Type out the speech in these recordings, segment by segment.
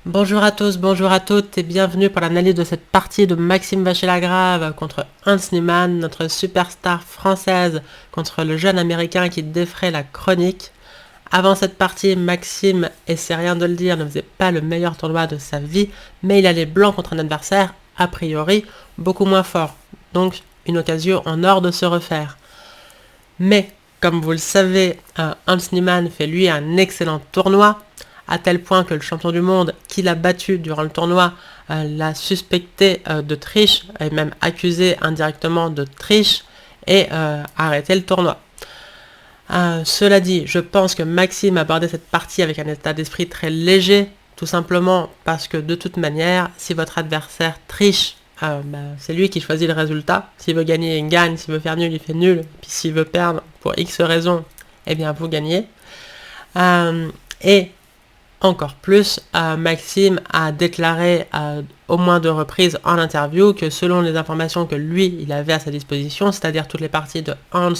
Bonjour à tous, bonjour à toutes et bienvenue pour l'analyse de cette partie de Maxime Vacher-Lagrave contre Hans Niemann, notre superstar française contre le jeune américain qui défraie la chronique. Avant cette partie, Maxime, et c'est rien de le dire, ne faisait pas le meilleur tournoi de sa vie, mais il allait blanc contre un adversaire, a priori, beaucoup moins fort. Donc, une occasion en or de se refaire. Mais, comme vous le savez, Hans Niemann fait lui un excellent tournoi, à tel point que le champion du monde qui l'a battu durant le tournoi l'a suspecté de triche et même accusé indirectement de triche et a arrêté le tournoi. Cela dit, je pense que Maxime abordait cette partie avec un état d'esprit très léger, tout simplement parce que de toute manière, si votre adversaire triche, c'est lui qui choisit le résultat. S'il veut gagner, il gagne. S'il veut faire nul, il fait nul. Puis s'il veut perdre pour X raisons, eh bien vous gagnez. Et encore plus, Maxime a déclaré au moins 2 reprises en interview que selon les informations que lui, il avait à sa disposition, c'est-à-dire toutes les parties de Hans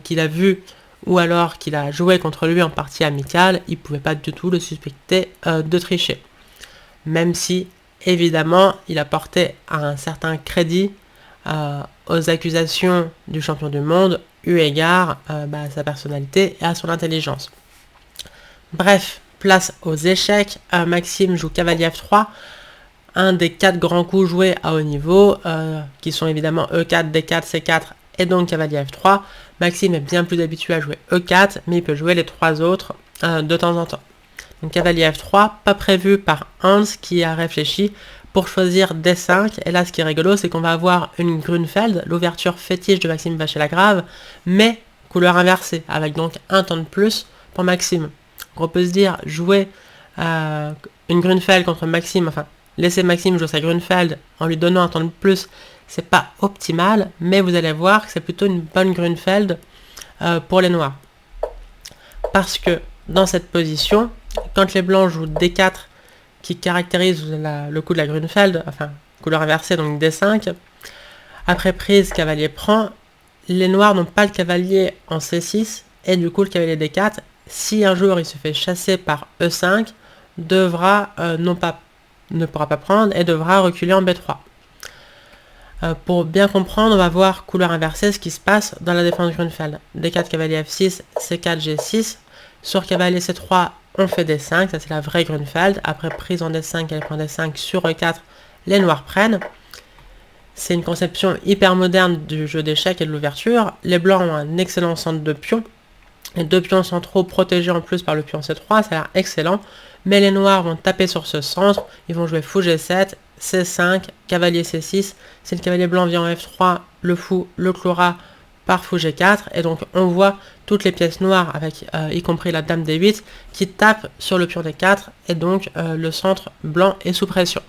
qu'il a vues ou alors qu'il a joué contre lui en partie amicale, il ne pouvait pas du tout le suspecter de tricher. Même si, évidemment, il a porté un certain crédit aux accusations du champion du monde, eu égard à sa personnalité et à son intelligence. Bref, place aux échecs. Maxime joue cavalier F3, un des 4 grands coups joués à haut niveau, qui sont évidemment E4, D4, C4 et donc cavalier F3. Maxime est bien plus habitué à jouer E4, mais il peut jouer les 3 autres de temps en temps. Donc cavalier F3, pas prévu par Hans qui a réfléchi pour choisir D5. Et là, ce qui est rigolo, c'est qu'on va avoir une Grunfeld, l'ouverture fétiche de Maxime Vacher-Lagrave, mais couleur inversée, avec donc un temps de plus pour Maxime. On peut se dire, jouer une Grunfeld contre Maxime, enfin, laisser Maxime jouer sa Grunfeld en lui donnant un temps de plus, c'est pas optimal, mais vous allez voir que c'est plutôt une bonne Grunfeld pour les noirs. Parce que dans cette position, quand les blancs jouent D4, qui caractérise le coup de la Grunfeld, enfin, couleur inversée, donc D5, après prise, cavalier prend, les noirs n'ont pas le cavalier en C6, et du coup le cavalier D4, si un jour il se fait chasser par E5, ne pourra pas prendre et devra reculer en B3. Pour bien comprendre, on va voir couleur inversée ce qui se passe dans la défense Grunfeld. D4 cavalier F6, C4 G6, sur cavalier C3 on fait D5, ça c'est la vraie Grunfeld. Après prise en D5, cavalier prend D5 sur E4, les noirs prennent. C'est une conception hyper moderne du jeu d'échecs et de l'ouverture. Les blancs ont un excellent centre de pions. Les 2 pions centraux protégés en plus par le pion C3, ça a l'air excellent. Mais les noirs vont taper sur ce centre, ils vont jouer fou G7, C5, cavalier C6. Si le cavalier blanc vient en F3, le fou le clouera par fou G4. Et donc on voit toutes les pièces noires, avec y compris la dame D8, qui tapent sur le pion D4. Et donc le centre blanc est sous pression.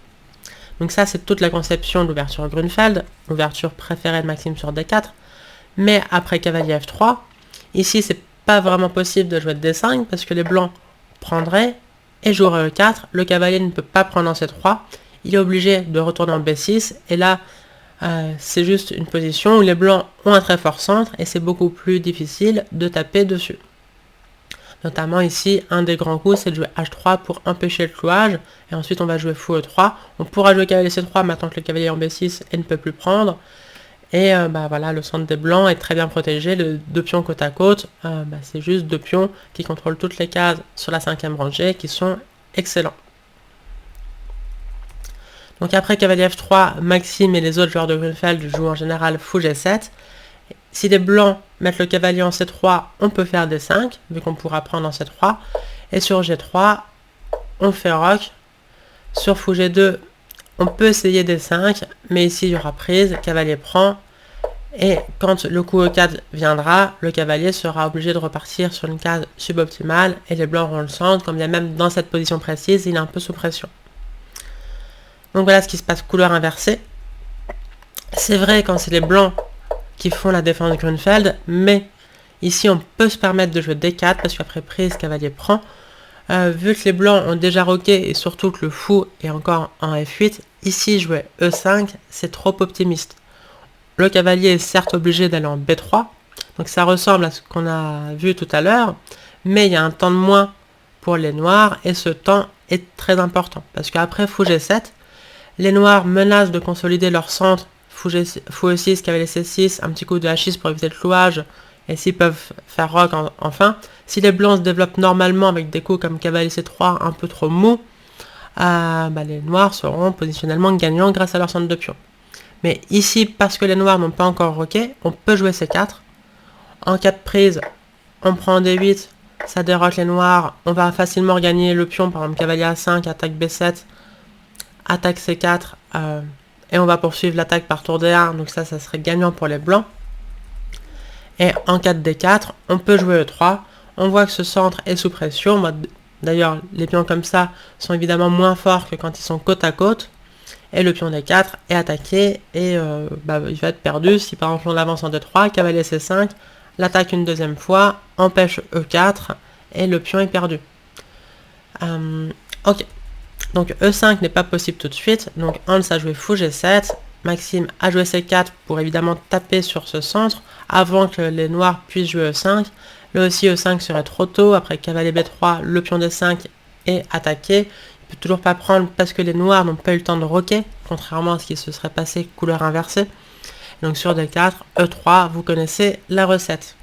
Donc ça c'est toute la conception de l'ouverture Grunfeld, l'ouverture préférée de Maxime sur D4. Mais après cavalier F3, ici c'est pas vraiment possible de jouer de D5 parce que les blancs prendraient et joueraient E4. Le cavalier ne peut pas prendre en C3. Il est obligé de retourner en B6. Et là, c'est juste une position où les blancs ont un très fort centre et c'est beaucoup plus difficile de taper dessus. Notamment ici, un des grands coups, c'est de jouer H3 pour empêcher le clouage. Et ensuite, on va jouer fou E3. On pourra jouer cavalier C3 maintenant que le cavalier est en B6 et ne peut plus prendre. Et voilà, le centre des blancs est très bien protégé, les 2 pions côte à côte, c'est juste 2 pions qui contrôlent toutes les cases sur la 5e rangée, qui sont excellents. Donc après cavalier F3, Maxime et les autres joueurs de Grunfeld jouent en général fou G7. Si les blancs mettent le cavalier en C3, on peut faire D5, vu qu'on pourra prendre en C3. Et sur G3, on fait roc. Sur fou G2, on peut essayer D5, mais ici il y aura prise, cavalier prend, et quand le coup E4 viendra, le cavalier sera obligé de repartir sur une case suboptimale, et les blancs auront le centre, comme bien même dans cette position précise, il est un peu sous pression. Donc voilà ce qui se passe, couleur inversée. C'est vrai quand c'est les blancs qui font la défense de Grunfeld, mais ici on peut se permettre de jouer D4, parce qu'après prise, cavalier prend. Vu que les blancs ont déjà roqué et surtout que le fou est encore en F8, ici jouer E5, c'est trop optimiste. Le cavalier est certes obligé d'aller en B3, donc ça ressemble à ce qu'on a vu tout à l'heure, mais il y a un temps de moins pour les noirs et ce temps est très important. Parce qu'après fou G7, les noirs menacent de consolider leur centre, fou E6, cavalier C6, un petit coup de H6 pour éviter le clouage, et s'ils peuvent faire roc enfin. Si les blancs se développent normalement avec des coups comme cavalier C3 un peu trop mou, les noirs seront positionnellement gagnants grâce à leur centre de pion. Mais ici, parce que les noirs n'ont pas encore roqué, on peut jouer C4. En cas de prise, on prend D8, ça déroque les noirs, on va facilement regagner le pion, par exemple cavalier A5, attaque B7, attaque C4, et on va poursuivre l'attaque par tour D1, donc ça serait gagnant pour les blancs. Et en cas de D4, on peut jouer E3, on voit que ce centre est sous pression, d'ailleurs les pions comme ça sont évidemment moins forts que quand ils sont côte à côte, et le pion D4 est attaqué, et il va être perdu si par exemple on avance en D3, cavalier C5, l'attaque une deuxième fois, empêche E4, et le pion est perdu. Ok, donc E5 n'est pas possible tout de suite, donc Hans a joué fou G7, Maxime a joué C4 pour évidemment taper sur ce centre, avant que les noirs puissent jouer E5, là aussi E5 serait trop tôt, après cavalier B3, le pion D5 est attaqué, il peut toujours pas prendre parce que les noirs n'ont pas eu le temps de roquer, contrairement à ce qui se serait passé couleur inversée. Donc sur D4, E3, vous connaissez la recette.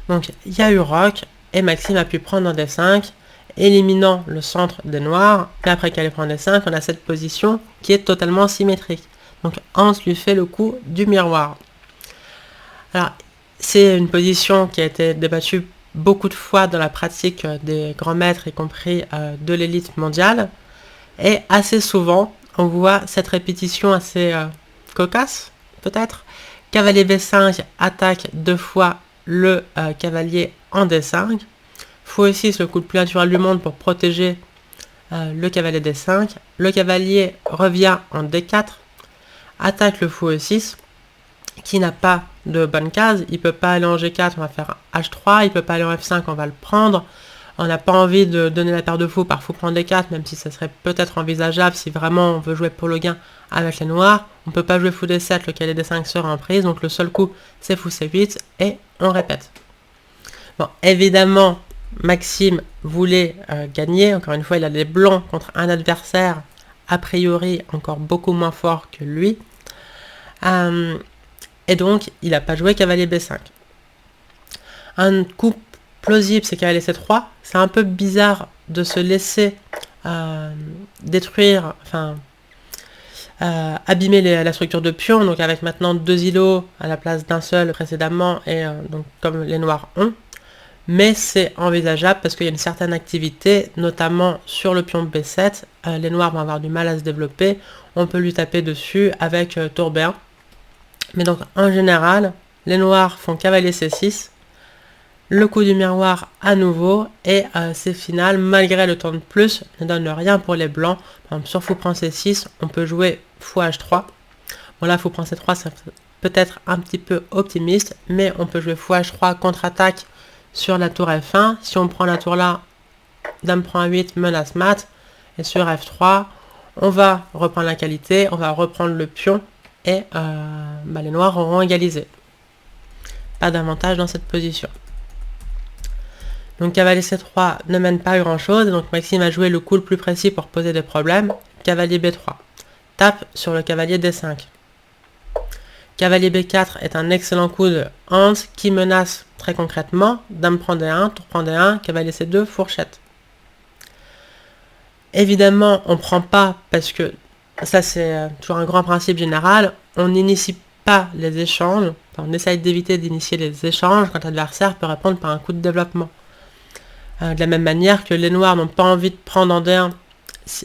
Donc il y a eu roc, et Maxime a pu prendre un D5, éliminant le centre des noirs, et après qu'elle ait pris un D5, on a cette position qui est totalement symétrique. Donc Hans lui fait le coup du miroir. Alors, c'est une position qui a été débattue beaucoup de fois dans la pratique des grands maîtres, y compris de l'élite mondiale, et assez souvent, on voit cette répétition assez cocasse, peut-être. Cavalier B5 attaque deux fois le cavalier en D5. Fou E6, le coup le plus naturel du monde pour protéger le cavalier D5. Le cavalier revient en D4, attaque le fou E6, qui n'a pas de bonne case. Il ne peut pas aller en G4, on va faire H3. Il ne peut pas aller en F5, on va le prendre. On n'a pas envie de donner la paire de fou par fou prend D4, même si ça serait peut-être envisageable si vraiment on veut jouer pour le gain avec les noirs. On ne peut pas jouer fou D7, le cavalier D5 sera en prise, donc le seul coup c'est fou C8 et on répète. Bon, évidemment, Maxime voulait gagner. Encore une fois, il a les blancs contre un adversaire a priori encore beaucoup moins fort que lui. Et donc, il n'a pas joué cavalier B5. Un coup plausible, c'est cavalier C3. C'est un peu bizarre de se laisser détruire, abîmer la structure de pion. Donc avec maintenant deux îlots à la place d'un seul précédemment, et donc comme les noirs ont. Mais c'est envisageable parce qu'il y a une certaine activité, notamment sur le pion B7. Les noirs vont avoir du mal à se développer. On peut lui taper dessus avec tour B1. Mais donc en général, les noirs font cavalier C6. Le coup du miroir à nouveau. Et c'est final, malgré le temps de plus, ne donne rien pour les blancs. Par exemple, sur fou prend C6, on peut jouer fou H3. Bon là, fou prend C3, c'est peut-être un petit peu optimiste. Mais on peut jouer fou H3 contre-attaque sur la tour F1, si on prend la tour là, dame prend A8, menace mat, et sur F3, on va reprendre la qualité, on va reprendre le pion, et les noirs auront égalisé. Pas d'avantage dans cette position. Donc cavalier C3 ne mène pas grand chose, donc Maxime a joué le coup le plus précis pour poser des problèmes, cavalier B3. Tape sur le cavalier D5. Cavalier B4 est un excellent coup de Hans qui menace très concrètement. Dame prend D1, tour prend D1, cavalier C2, fourchette. Évidemment, on ne prend pas parce que ça c'est toujours un grand principe général. On n'initie pas les échanges. Enfin, on essaye d'éviter d'initier les échanges quand l'adversaire peut répondre par un coup de développement. De la même manière que les noirs n'ont pas envie de prendre en D1.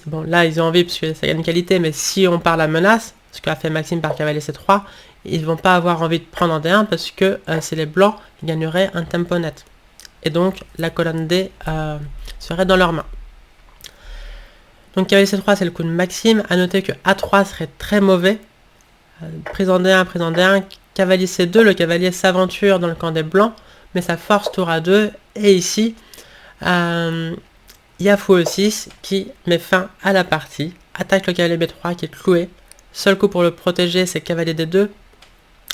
Bon, là ils ont envie parce que ça gagne qualité, mais si on part la menace, ce qu'a fait Maxime par cavalier C3, ils ne vont pas avoir envie de prendre en D1 parce que c'est les blancs qui gagneraient un tempo net. Et donc la colonne D serait dans leurs mains. Donc cavalier C3 c'est le coup de Maxime. A noter que A3 serait très mauvais. Prise en D1, cavalier C2, le cavalier s'aventure dans le camp des blancs, mais ça force tour A2. Et ici, il y a fou E6 qui met fin à la partie. Attaque le cavalier B3 qui est cloué. Seul coup pour le protéger, c'est cavalier D2.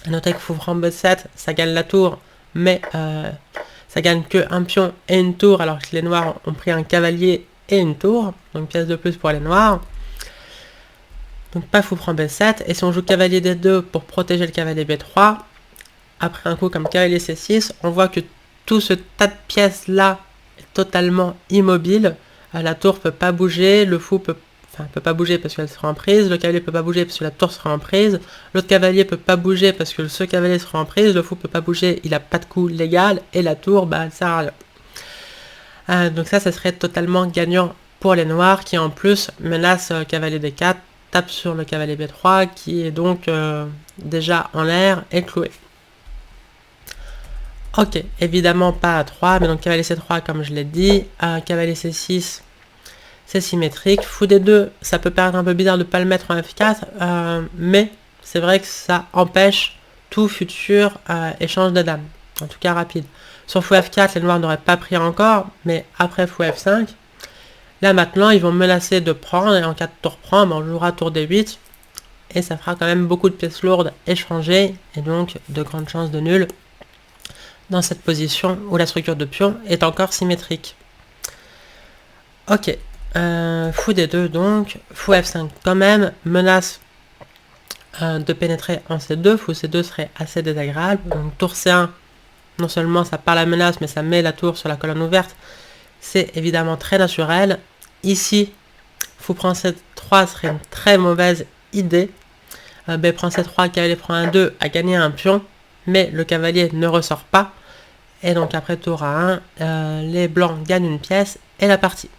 Notez que fou prend B7, ça gagne la tour, mais ça gagne que un pion et une tour, alors que les noirs ont pris un cavalier et une tour, donc pièce de plus pour les noirs. Donc pas fou prend B7, et si on joue cavalier D2 pour protéger le cavalier B3, après un coup comme cavalier C6, on voit que tout ce tas de pièces là est totalement immobile. La tour peut pas bouger, le fou peut pas bouger parce qu'elle sera en prise, le cavalier peut pas bouger parce que la tour sera en prise, l'autre cavalier peut pas bouger parce que ce cavalier sera en prise, le fou peut pas bouger, il a pas de coup légal, et la tour, elle sert à rien. Donc ça serait totalement gagnant pour les noirs qui en plus menacent cavalier D4, tape sur le cavalier B3 qui est donc déjà en l'air et cloué. Ok, évidemment pas A3, mais donc cavalier C3 comme je l'ai dit, cavalier C6 c'est symétrique, fou D2 ça peut paraître un peu bizarre de ne pas le mettre en F4, mais c'est vrai que ça empêche tout futur échange de dames, en tout cas rapide. Sur fou F4 les noirs n'auraient pas pris encore, mais après fou F5, là maintenant ils vont menacer de prendre, et en cas de tour prend, on jouera tour D8, et ça fera quand même beaucoup de pièces lourdes échangées, et donc de grandes chances de nul dans cette position où la structure de pion est encore symétrique. Ok, fou D2 donc, fou F5 quand même, menace de pénétrer en C2, fou C2 serait assez désagréable, donc tour C1, non seulement ça part la menace, mais ça met la tour sur la colonne ouverte, c'est évidemment très naturel. Ici, fou prend C3 serait une très mauvaise idée, B prend C3, cavalier prend un 2 à gagner un pion, mais le cavalier ne ressort pas, et donc après tour A1, les blancs gagnent une pièce et la partie.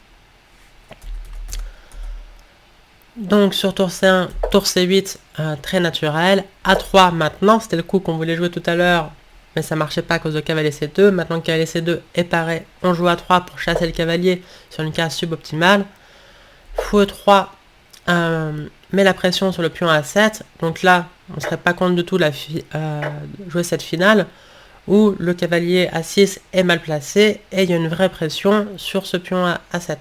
Donc sur tour C1, tour C8, très naturel. A3 maintenant, c'était le coup qu'on voulait jouer tout à l'heure, mais ça marchait pas à cause de cavalier C2. Maintenant que cavalier C2 est paré, on joue A3 pour chasser le cavalier sur une case suboptimale. Fou E3 met la pression sur le pion A7, donc là on ne serait pas contre du tout jouer cette finale, où le cavalier A6 est mal placé, et il y a une vraie pression sur ce pion A7.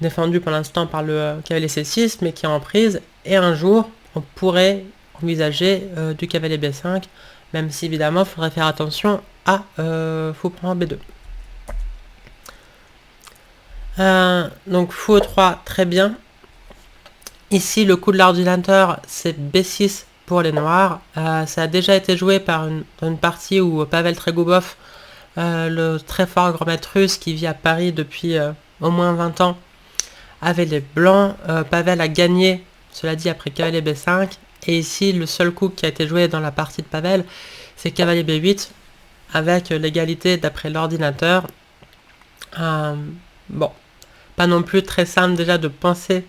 Défendu pour l'instant par le cavalier C6, mais qui est en prise, et un jour on pourrait envisager du cavalier B5, même si évidemment il faudrait faire attention à fou prend B2. Donc fou E3 très bien. Ici le coup de l'ordinateur c'est B6 pour les noirs. Ça a déjà été joué par une partie où Pavel Trégoubov, le très fort grand maître russe qui vit à Paris depuis au moins 20 ans, avait les blancs. Pavel a gagné, cela dit, après cavalier B5, et ici le seul coup qui a été joué dans la partie de Pavel c'est cavalier B8 avec l'égalité d'après l'ordinateur. Bon, pas non plus très simple déjà de penser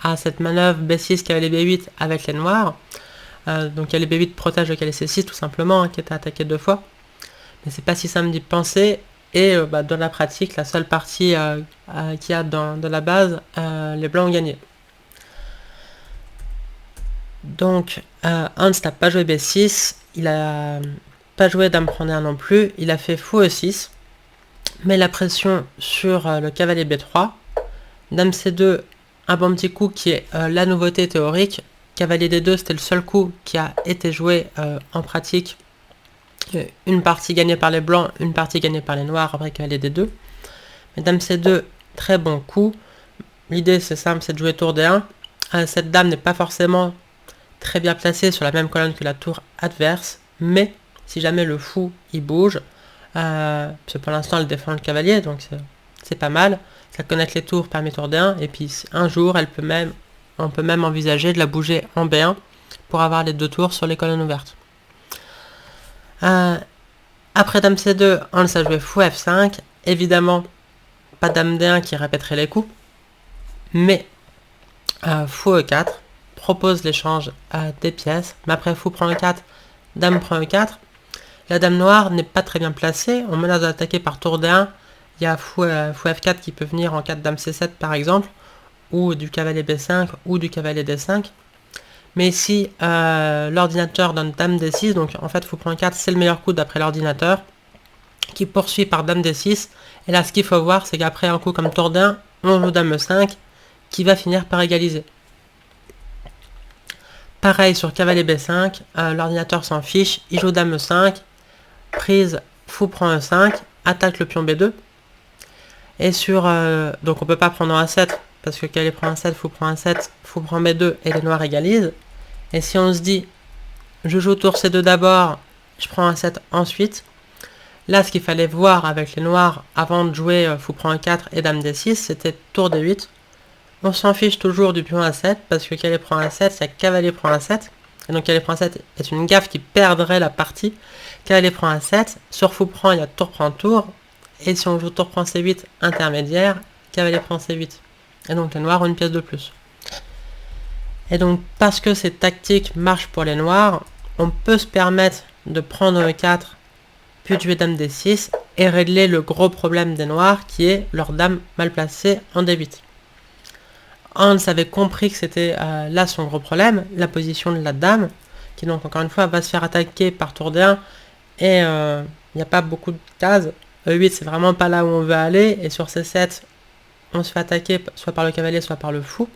à cette manœuvre B6 cavalier B8 avec les noirs. Donc cavalier B8 protège le cavalier C6 tout simplement, qui était attaqué 2 fois, mais c'est pas si simple d'y penser. Et dans la pratique, la seule partie qu'il y a dans la base, les blancs ont gagné. Donc Hans n'a pas joué B6, il a pas joué dame prend D1 non plus, il a fait fou E6, met la pression sur le cavalier B3, dame C2, un bon petit coup qui est la nouveauté théorique. Cavalier D2 c'était le seul coup qui a été joué en pratique. Une partie gagnée par les blancs, une partie gagnée par les noirs après cavalier D2. Mais dame C2, très bon coup. L'idée c'est simple, c'est de jouer tour D1. Cette dame n'est pas forcément très bien placée sur la même colonne que la tour adverse, mais si jamais le fou il bouge, parce que pour l'instant elle défend le cavalier, donc c'est pas mal. Ça connecte les tours parmi tour D1, et puis un jour on peut même envisager de la bouger en B1 pour avoir les deux tours sur les colonnes ouvertes. Après dame C2, Hans a joué fou F5, évidemment pas dame D1 qui répéterait les coups, mais fou E4 propose l'échange des pièces, mais après fou prend E4, dame prend E4, la dame noire n'est pas très bien placée, on menace d'attaquer par tour D1, il y a fou F4 qui peut venir en cas de dame C7 par exemple, ou du cavalier B5 ou du cavalier D5. Mais ici, l'ordinateur donne dame D6, donc en fait fou prend 4, c'est le meilleur coup d'après l'ordinateur, qui poursuit par dame D6. Et là, ce qu'il faut voir, c'est qu'après un coup comme tour D1, on joue dame E5, qui va finir par égaliser. Pareil sur cavalier B5, l'ordinateur s'en fiche, il joue dame E5, prise, fou prend E5, attaque le pion B2. Et sur... donc on peut pas prendre un A7, parce que cavalier prend un 7, fou prend un 7, fou prend B2, et les noirs égalisent. Et si on se dit, je joue tour C2 d'abord, je prends un 7 ensuite, là ce qu'il fallait voir avec les noirs avant de jouer fou prend un 4 et dame D6, c'était tour D8. On s'en fiche toujours du pion A7, parce que cavalier prend un 7, c'est cavalier prend un 7. Et donc cavalier prend un 7 est une gaffe qui perdrait la partie. Cavalier prend un 7, sur fou prend, il y a tour prend tour. Et si on joue tour prend C8 intermédiaire, cavalier prend C8. Et donc les noirs ont une pièce de plus. Et donc parce que ces tactiques marchent pour les noirs, on peut se permettre de prendre E4, puis de jouer dame D6, et régler le gros problème des noirs qui est leur dame mal placée en D8. Hans avait compris que c'était là son gros problème, la position de la dame, qui donc encore une fois va se faire attaquer par tour D1, et il n'y a pas beaucoup de cases. E8 c'est vraiment pas là où on veut aller, et sur C7 on se fait attaquer soit par le cavalier soit par le fou.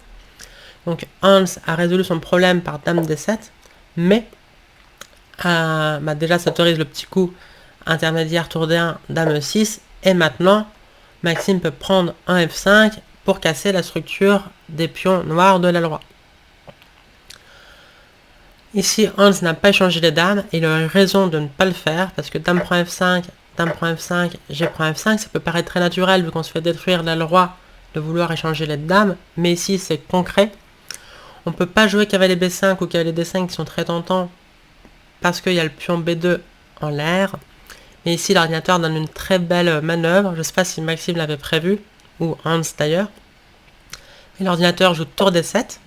Donc Hans a résolu son problème par dame D7, mais déjà ça autorise le petit coup intermédiaire tour D1, dame E6, et maintenant Maxime peut prendre un F5 pour casser la structure des pions noirs de l'aile droite. Ici Hans n'a pas échangé les dames, et il aurait raison de ne pas le faire, parce que dame prend F5, dame prend F5, G prend F5, ça peut paraître très naturel vu qu'on se fait détruire l'aile droite de vouloir échanger les dames, mais ici c'est concret. On peut pas jouer cavalier B5 ou cavalier D5 qui sont très tentants parce qu'il y a le pion B2 en l'air. Mais ici l'ordinateur donne une très belle manœuvre, je ne sais pas si Maxime l'avait prévu, ou Hans d'ailleurs. Et l'ordinateur joue tour D7,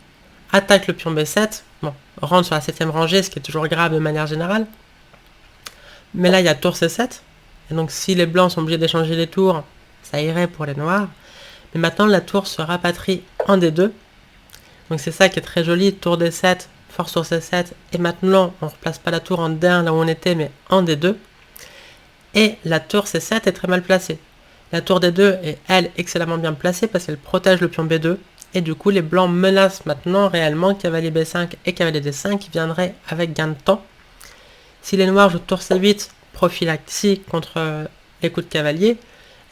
attaque le pion B7, bon, rentre sur la 7ème rangée, ce qui est toujours grave de manière générale. Mais là il y a tour C7, et donc si les blancs sont obligés d'échanger les tours, ça irait pour les noirs. Mais maintenant la tour se rapatrie en D2. Donc c'est ça qui est très joli, tour D7, force sur C7, et maintenant on ne replace pas la tour en D1 là où on était, mais en D2. Et la tour C7 est très mal placée. La tour D2 est, elle, excellemment bien placée parce qu'elle protège le pion B2, et du coup les blancs menacent maintenant réellement cavalier B5 et cavalier D5 qui viendraient avec gain de temps. Si les noirs jouent tour C8, prophylaxie contre les coups de cavalier,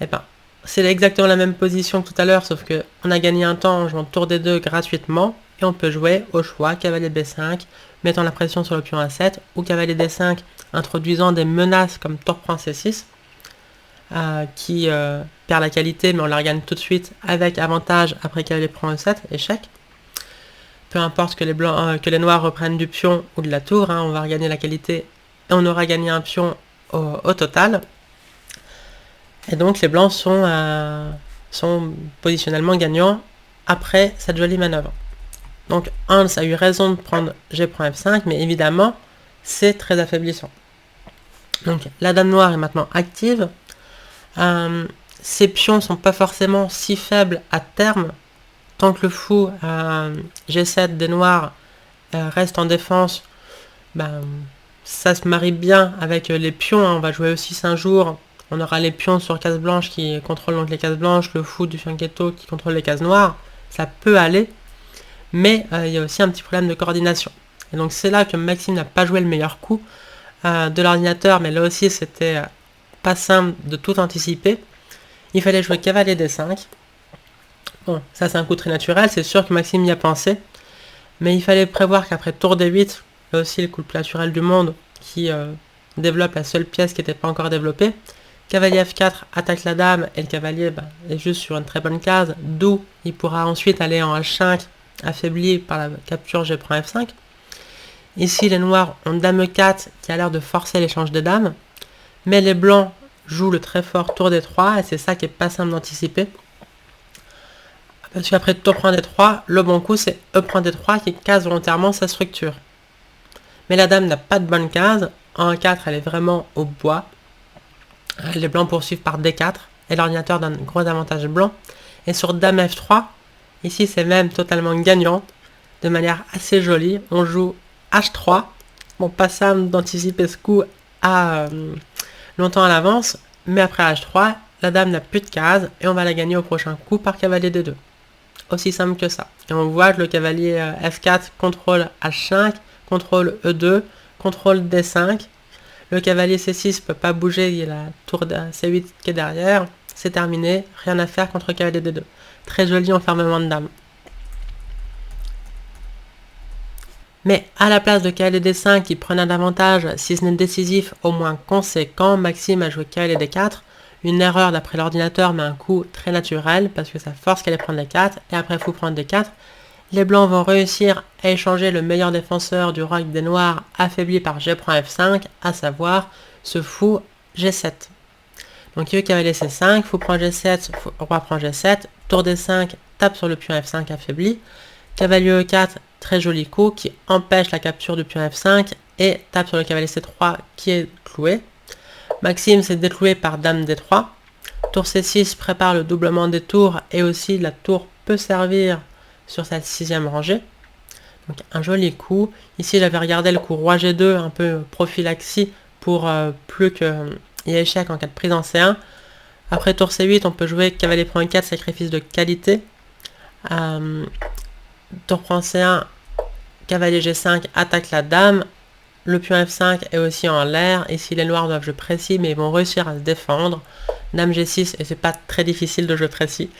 et ben c'est exactement la même position que tout à l'heure, sauf que on a gagné un temps en jouant tour D2 gratuitement, et on peut jouer au choix cavalier B5, mettant la pression sur le pion A7, ou cavalier D5, introduisant des menaces comme tour prend C6, qui perd la qualité, mais on la regagne tout de suite avec avantage après cavalier prend E7, échec. Peu importe que les noirs reprennent du pion ou de la tour, on va regagner la qualité, et on aura gagné un pion au total. Et donc les blancs sont positionnellement gagnants après cette jolie manœuvre. Donc Hans a eu raison de prendre G prend F5, mais évidemment c'est très affaiblissant. Donc la dame noire est maintenant active. Ces pions sont pas forcément si faibles à terme. Tant que le fou G7 des noirs reste en défense, ça se marie bien avec les pions. On va jouer E6 un jour. On aura les pions sur cases blanches qui contrôlent donc les cases blanches, le fou du fianchetto qui contrôle les cases noires. Ça peut aller, mais il y a aussi un petit problème de coordination. Et donc c'est là que Maxime n'a pas joué le meilleur coup de l'ordinateur, mais là aussi c'était pas simple de tout anticiper. Il fallait jouer cavalier D5. Bon, ça c'est un coup très naturel, c'est sûr que Maxime y a pensé, mais il fallait prévoir qu'après tour D8, là aussi le coup le plus naturel du monde, qui développe la seule pièce qui n'était pas encore développée. Cavalier F4 attaque la dame, et le cavalier est juste sur une très bonne case, d'où il pourra ensuite aller en H5, affaibli par la capture G prend F5. Ici les noirs ont dame E4 qui a l'air de forcer l'échange des dames, mais les blancs jouent le très fort tour D3, et c'est ça qui est pas simple d'anticiper. Parce qu'après tour prend D3, le bon coup c'est E prend D3 qui case volontairement sa structure. Mais la dame n'a pas de bonne case, en E4 elle est vraiment au bois. Les blancs poursuivent par D4, et l'ordinateur donne un gros avantage blanc. Et sur dame F3, ici c'est même totalement gagnant, de manière assez jolie. On joue H3, bon pas simple d'anticiper ce coup longtemps à l'avance, mais après H3, la dame n'a plus de case, et on va la gagner au prochain coup par cavalier D2. Aussi simple que ça. Et on voit que le cavalier F4 contrôle H5, contrôle E2, contrôle D5. Le cavalier C6 peut pas bouger, il y a la tour C8 qui est derrière. c'est terminé, rien à faire contre cavalier D2. Très joli enfermement de dame. Mais à la place de cavalier D5 qui prenait un avantage, si ce n'est décisif, au moins conséquent, Maxime a joué cavalier D4. Une erreur d'après l'ordinateur, mais un coup très naturel, parce que ça force qu'elle prendre les 4, et après fou prendre D4. Les blancs vont réussir à échanger le meilleur défenseur du roc des noirs affaibli par G prend F5, à savoir ce fou G7. Donc il y a eu cavalier C5, fou prend G7, roi prend G7, tour D5, tape sur le pion F5 affaibli, cavalier E4, très joli coup qui empêche la capture du pion F5 et tape sur le cavalier C3 qui est cloué. Maxime s'est décloué par dame D3. Tour C6 prépare le doublement des tours et aussi la tour peut servir sur cette 6e rangée. Donc un joli coup. Ici j'avais regardé le coup roi G2, un peu prophylaxie pour plus qu'il y ait échec en cas de prise en C1. Après tour C8 on peut jouer cavalier prend E4, sacrifice de qualité. Tour prend C1, cavalier G5 attaque la dame. Le pion F5 est aussi en l'air. Ici les noirs doivent jouer précis mais ils vont réussir à se défendre. Dame G6 et c'est pas très difficile de jouer précis.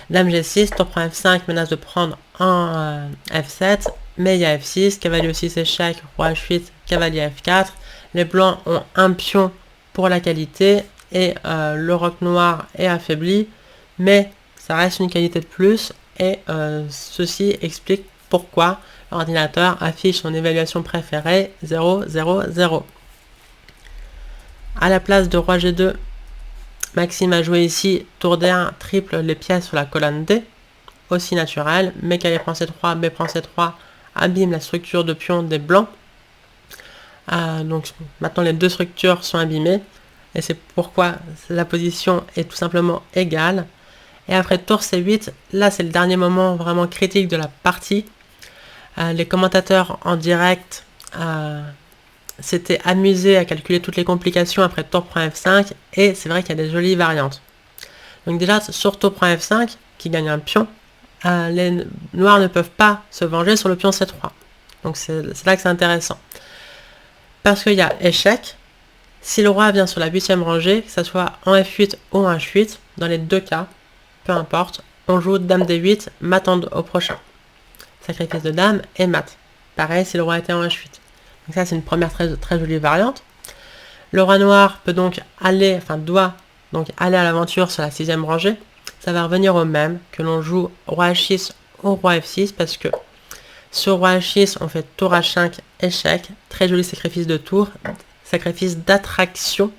Dame G6, tour prend F5 menace de prendre en F7. Mais il y a F6, cavalier E6 échec, roi H8, cavalier F4. Les blancs ont un pion pour la qualité et le roc noir est affaibli. Mais ça reste une qualité de plus et ceci explique pourquoi l'ordinateur affiche son évaluation préférée 0, 0, 0. À la place de roi G2, Maxime a joué ici tour D1, triple les pièces sur la colonne D, aussi naturel, mais cavalier prend C3, B prend C3, abîme la structure de pion des blancs. Donc maintenant les deux structures sont abîmées, et c'est pourquoi la position est tout simplement égale. Et après tour C8, là c'est le dernier moment vraiment critique de la partie. Les commentateurs en direct s'étaient amusés à calculer toutes les complications après tour prend F5, et c'est vrai qu'il y a des jolies variantes. Donc déjà sur tour prend F5, qui gagne un pion, les noirs ne peuvent pas se venger sur le pion C3. Donc c'est là que c'est intéressant. Parce qu'il y a échec, si le roi vient sur la 8e rangée, que ce soit en F8 ou en H8, dans les deux cas, peu importe, on joue dame D8, mat au prochain. Sacrifice de dame et mat. Pareil si le roi était en H8. Donc ça c'est une première très jolie variante. Le roi noir peut donc aller, doit donc aller à l'aventure sur la 6e rangée. Ça va revenir au même que l'on joue roi H6 ou roi F6 parce que sur roi H6 on fait tour H5 échec. Très joli sacrifice de tour, sacrifice d'attraction.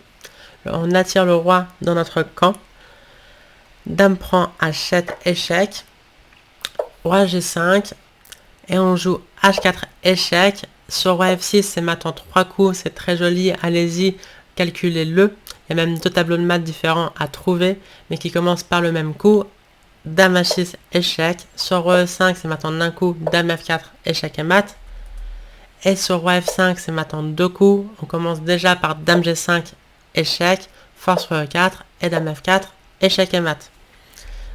On attire le roi dans notre camp. Dame prend H7 échec. Roi G5 et on joue H4 échec. Sur roi F6 c'est mat en 3 coups, c'est très joli, allez-y, calculez-le. Il y a même deux tableaux de maths différents à trouver, mais qui commencent par le même coup. Dame H6 échec. Sur roi E5 c'est mat en un coup, dame F4 échec et mat. Et sur roi F5 c'est mat en 2 coups. On commence déjà par dame G5 échec, force roi E4 et dame F4 échec et mat.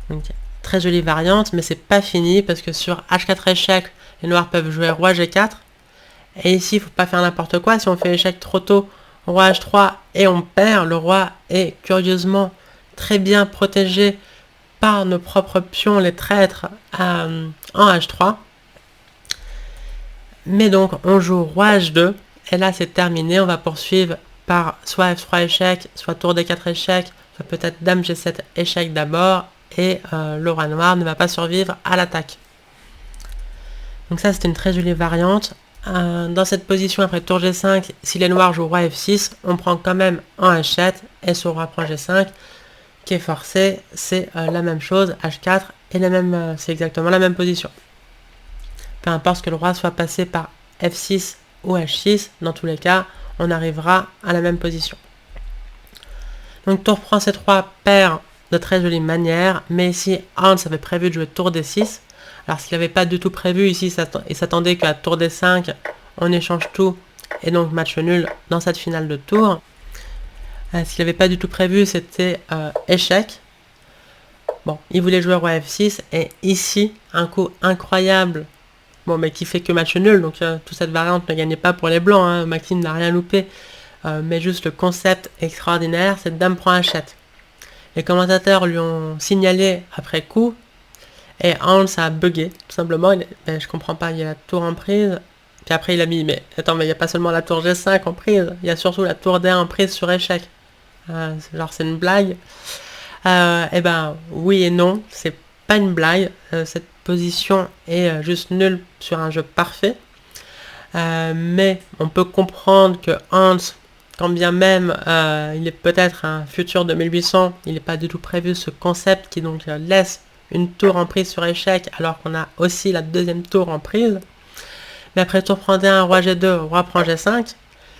Donc très jolie variante, mais c'est pas fini parce que sur H4 échec, les noirs peuvent jouer roi G4. Et ici, il ne faut pas faire n'importe quoi. Si on fait échec trop tôt, roi H3 et on perd, le roi est curieusement très bien protégé par nos propres pions, les traîtres, en H3. Mais donc, on joue roi H2. Et là, c'est terminé. On va poursuivre par soit F3 échec, soit tour D4 échec, soit peut-être dame G7 échec d'abord. Et le roi noir ne va pas survivre à l'attaque. Donc ça, c'est une très jolie variante. Dans cette position, après tour G5, si les noirs jouent roi F6, on prend quand même en H7, et sur roi prend G5, qui est forcé, c'est la même chose, H4, et c'est exactement la même position. Peu importe que le roi soit passé par F6 ou H6, dans tous les cas, on arrivera à la même position. Donc tour prend C3 perd de très jolie manière, mais ici Hans avait prévu de jouer tour D6. Alors s'il n'avait pas du tout prévu ici, il s'attendait qu'à tour D5, on échange tout et donc match nul dans cette finale de tour. Ce qu'il n'avait pas du tout prévu, c'était échec. Bon, il voulait jouer roi F6 et ici, un coup incroyable, bon, mais qui fait que match nul, donc toute cette variante ne gagnait pas pour les blancs, hein. Maxime n'a rien loupé, mais juste le concept extraordinaire, c'est dame prend H7. Les commentateurs lui ont signalé après coup, et Hans a bugué, tout simplement. Je comprends pas, il y a la tour en prise. Puis après, il a mis, mais attends, mais il n'y a pas seulement la tour G5 en prise, il y a surtout la tour D en prise sur échec. Genre, c'est une blague. Eh ben, oui et non, c'est pas une blague. Cette position est juste nulle sur un jeu parfait. Mais on peut comprendre que Hans, quand bien même il est peut-être un futur 2800, il n'est pas du tout prévu ce concept qui donc laisse une tour en prise sur échec alors qu'on a aussi la deuxième tour en prise. Mais après tour prend D1, roi G2, roi prend G5.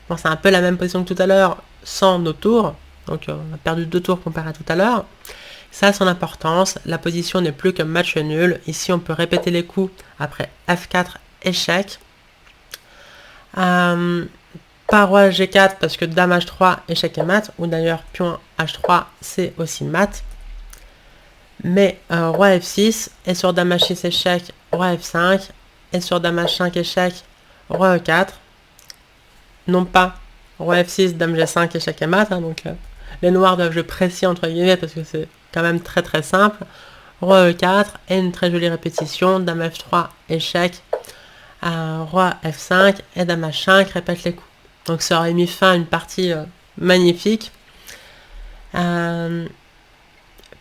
Bon, c'est un peu la même position que tout à l'heure sans nos tours. Donc on a perdu 2 tours comparé à tout à l'heure. Ça a son importance. La position n'est plus que match nul. Ici on peut répéter les coups après F4, échec. Pas roi G4 parce que dame H3, échec et mat. Ou d'ailleurs pion H3, c'est aussi mat. Mais roi F6, et sur dame H6 échec, roi F5, et sur dame H5 échec, roi E4. Non pas roi F6, dame G5, échec et mat. Donc les noirs doivent jouer précis entre guillemets parce que c'est quand même très très simple. Roi E4 et une très jolie répétition, dame F3, échec, roi F5 et dame H5, répète les coups. Donc ça aurait mis fin à une partie magnifique.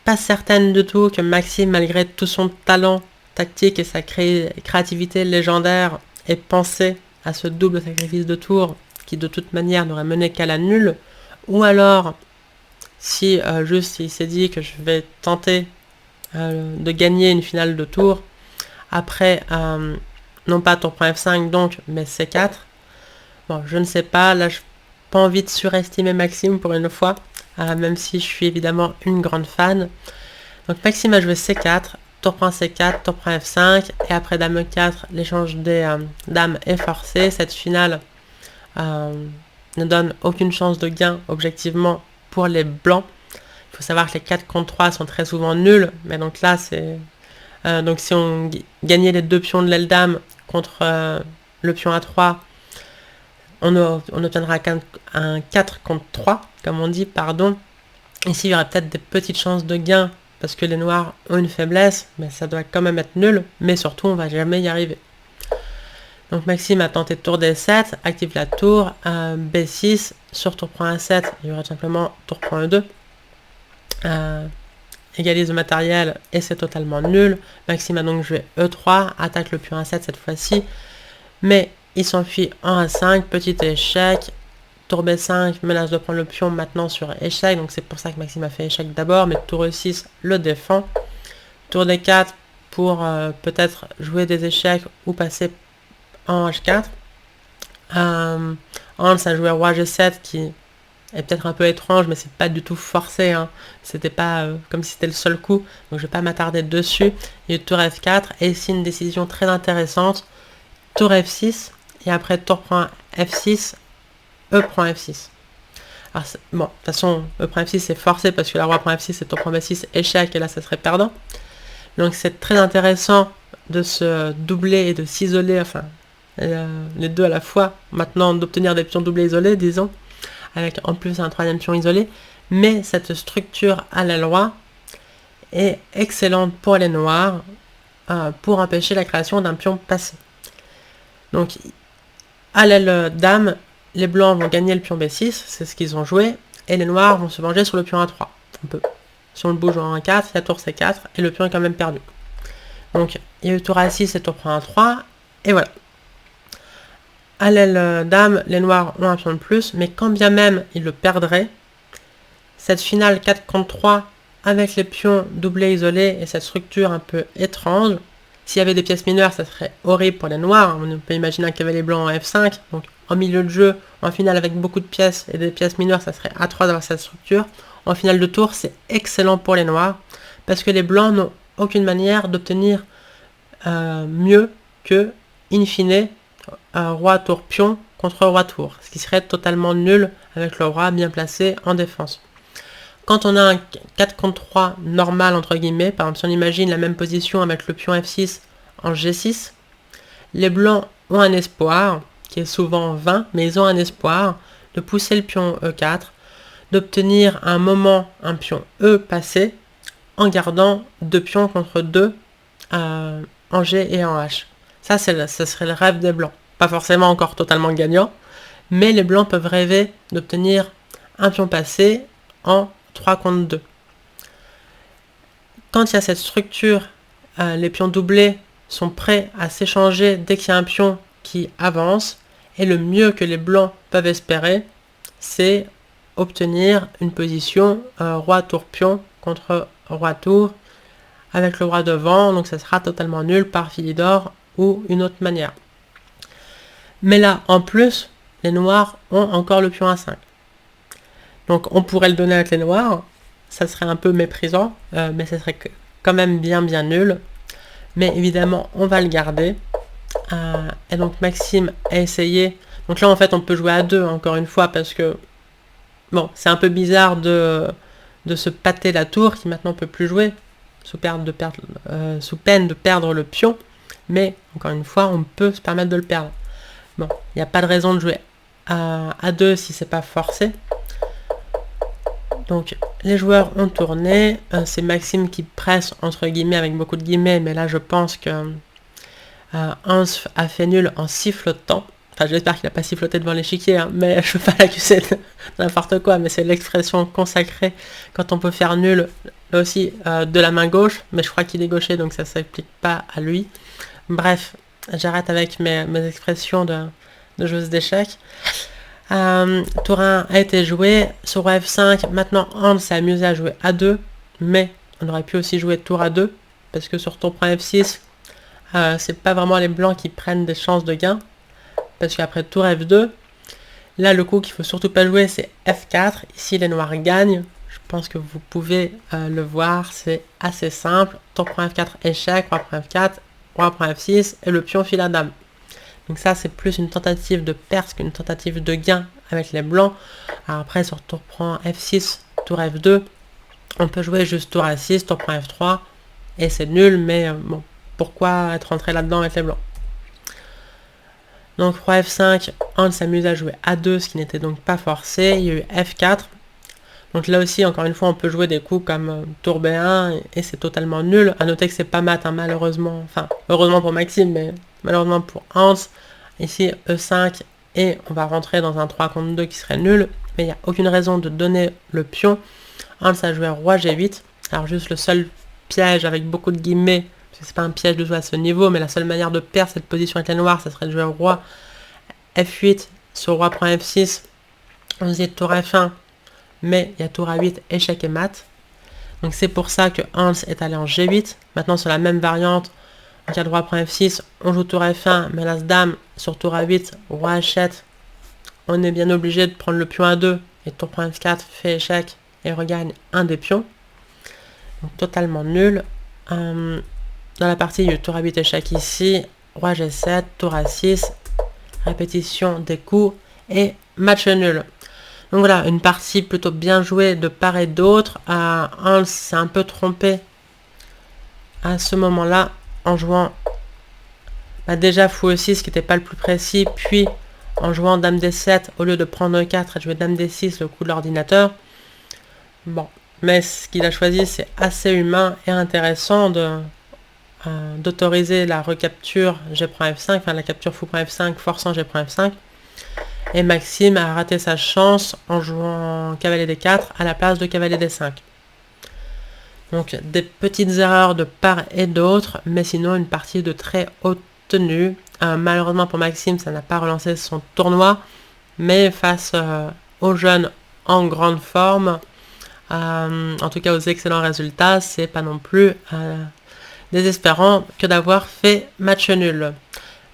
Pas certaine du tout que Maxime, malgré tout son talent tactique et sa créativité légendaire, ait pensé à ce double sacrifice de tour qui de toute manière n'aurait mené qu'à la nulle. Ou alors, si juste il s'est dit que je vais tenter de gagner une finale de tour, après, non pas tour prend F5 donc, mais C4. Bon, je ne sais pas, là je n'ai pas envie de surestimer Maxime pour une fois. Même si je suis évidemment une grande fan. Donc Maxime a joué C4, tour prend C4, tour prend F5, et après dame E4, l'échange des dames est forcé. Cette finale ne donne aucune chance de gain objectivement pour les blancs. Il faut savoir que les 4 contre 3 sont très souvent nuls, mais donc là c'est... donc si on gagnait les 2 pions de l'aile dame contre le pion A3, on obtiendra un 4 contre 3, comme on dit, pardon. Ici, il y aurait peut-être des petites chances de gain, parce que les noirs ont une faiblesse, mais ça doit quand même être nul, mais surtout, on va jamais y arriver. Donc Maxime a tenté tour D7, active la tour, B6, sur tour prend A7, il y aurait simplement tour prend E2. Égalise le matériel, et c'est totalement nul. Maxime a donc joué E3, attaque le pion A7 cette fois-ci, mais il s'enfuit en A5, petit échec, tour B5, menace de prendre le pion maintenant sur échec, donc c'est pour ça que Maxime a fait échec d'abord, mais tour E6 le défend. Tour D4 pour peut-être jouer des échecs ou passer en H4. Hans a joué roi G7 qui est peut-être un peu étrange, mais c'est pas du tout forcé, hein. C'était pas comme si c'était le seul coup, donc je vais pas m'attarder dessus. Il y a eu tour F4, et ici une décision très intéressante, tour F6, et après tour prend F6, E prend F6. Alors, bon, de toute façon, E prend F6 c'est forcé parce que la roi prend F6 et tour prend B6, échec, et là ça serait perdant. Donc c'est très intéressant de se doubler et de s'isoler, enfin, les deux à la fois, maintenant d'obtenir des pions doublés isolés, disons, avec en plus un troisième pion isolé, mais cette structure à l'aile roi est excellente pour les noirs, pour empêcher la création d'un pion passé. Donc, à l'aile dame, les blancs vont gagner le pion B6, c'est ce qu'ils ont joué, et les noirs vont se venger sur le pion A3. On peut. Si on le bouge en 1-4, la tour C4, et le pion est quand même perdu. Donc, il y a eu tour A6 et tour prend A3, et voilà. À l'aile dame, les noirs ont un pion de plus, mais quand bien même ils le perdraient, cette finale 4 contre 3, avec les pions doublés isolés, et cette structure un peu étrange, s'il y avait des pièces mineures, ça serait horrible pour les noirs. On peut imaginer un cavalier blanc en F5, donc en milieu de jeu, en finale avec beaucoup de pièces et des pièces mineures, ça serait A3 d'avoir cette structure. En finale de tour, c'est excellent pour les noirs, parce que les blancs n'ont aucune manière d'obtenir mieux que, in fine, roi tour pion contre roi tour, ce qui serait totalement nul avec le roi bien placé en défense. Quand on a un 4 contre 3 normal, entre guillemets, par exemple si on imagine la même position avec le pion F6 en G6, les blancs ont un espoir, qui est souvent vain, mais ils ont un espoir de pousser le pion E4, d'obtenir à un moment un pion E passé en gardant 2 pions contre 2 en G et en H. Ça serait le rêve des blancs. Pas forcément encore totalement gagnant, mais les blancs peuvent rêver d'obtenir un pion passé en 3 contre 2. Quand il y a cette structure, les pions doublés sont prêts à s'échanger dès qu'il y a un pion qui avance, et le mieux que les blancs peuvent espérer, c'est obtenir une position roi tour pion contre roi tour avec le roi devant, donc ça sera totalement nul par Philidor ou une autre manière. Mais là, en plus, les noirs ont encore le pion A5. Donc on pourrait le donner avec les noirs, ça serait un peu méprisant, mais ça serait quand même bien nul. Mais évidemment, on va le garder. Et donc Maxime a essayé. Donc là, en fait, on peut jouer à 2, encore une fois, parce que bon, c'est un peu bizarre de se pâter la tour, qui maintenant peut plus jouer, sous peine de perdre le pion. Mais, encore une fois, on peut se permettre de le perdre. Bon, il n'y a pas de raison de jouer à 2 si c'est pas forcé. Donc, les joueurs ont tourné. C'est Maxime qui presse, entre guillemets, avec beaucoup de guillemets, mais là, je pense que Hans a fait nul en sifflotant. Enfin, j'espère qu'il n'a pas siffloté devant l'échiquier, hein, mais je ne veux pas l'accuser de n'importe quoi, mais c'est l'expression consacrée quand on peut faire nul, là aussi, de la main gauche, mais je crois qu'il est gaucher, donc ça ne s'applique pas à lui. Bref, j'arrête avec mes expressions de joueuse d'échecs. Tour 1 a été joué, sur roi F5, maintenant Hans s'est amusé à jouer A2, mais on aurait pu aussi jouer tour A2, parce que sur tour F6, c'est pas vraiment les blancs qui prennent des chances de gain, parce qu'après tour F2, là le coup qu'il faut surtout pas jouer c'est F4, ici les noirs gagnent, je pense que vous pouvez le voir, c'est assez simple, tour F4 échec, roi F4, roi F6 et le pion file à dame. Donc ça c'est plus une tentative de perce qu'une tentative de gain avec les blancs. Alors après sur tour F6, tour F2, on peut jouer juste tour A6, tour F3 et c'est nul, mais bon, pourquoi être rentré là-dedans avec les blancs? Donc roi F5, Hans s'amuse à jouer A2, ce qui n'était donc pas forcé. Il y a eu F4. Donc là aussi, encore une fois, on peut jouer des coups comme tour B1 et c'est totalement nul. A noter que c'est pas mat, hein, malheureusement. Enfin, heureusement pour Maxime, mais malheureusement pour Hans. Ici, E5 et on va rentrer dans un 3 contre 2 qui serait nul. Mais il n'y a aucune raison de donner le pion. Hans a joué roi G8. Alors juste le seul piège avec beaucoup de guillemets, c'est pas un piège de jouer à ce niveau, mais la seule manière de perdre cette position avec les noirs, ça serait de jouer roi F8 sur roi prend F6. On se dit tour F1, mais il y a tour A8, échec et mat. Donc c'est pour ça que Hans est allé en G8. Maintenant sur la même variante, en cas de roi prend F6, on joue tour F1, mais l'as dame sur tour A8, roi H7. On est bien obligé de prendre le pion A2 et tour prend F4 fait échec et regagne un des pions. Donc totalement nul. Dans la partie, il y a eu tour A8 échec ici, roi G7, tour A6, répétition des coups et match nul. Donc voilà, une partie plutôt bien jouée de part et d'autre. Hans s'est un peu trompé à ce moment-là en jouant déjà fou E6 qui n'était pas le plus précis, puis en jouant dame D7 au lieu de prendre E4 et jouer dame D6 le coup de l'ordinateur. Bon, mais ce qu'il a choisi c'est assez humain et intéressant d'autoriser la recapture G prend F5, enfin la capture fou prend F5 forçant G prend F5. Et Maxime a raté sa chance en jouant cavalier D4 à la place de cavalier D5. Donc des petites erreurs de part et d'autre, mais sinon une partie de très haute tenue. Malheureusement pour Maxime, ça n'a pas relancé son tournoi, mais face aux jeunes en grande forme, en tout cas aux excellents résultats, c'est pas non plus désespérant que d'avoir fait match nul.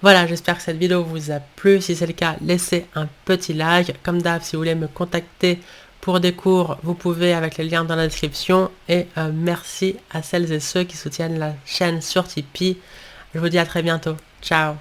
Voilà, j'espère que cette vidéo vous a plu. Si c'est le cas, laissez un petit like. Comme d'hab, si vous voulez me contacter pour des cours, vous pouvez avec les liens dans la description. Et merci à celles et ceux qui soutiennent la chaîne sur Tipeee. Je vous dis à très bientôt. Ciao.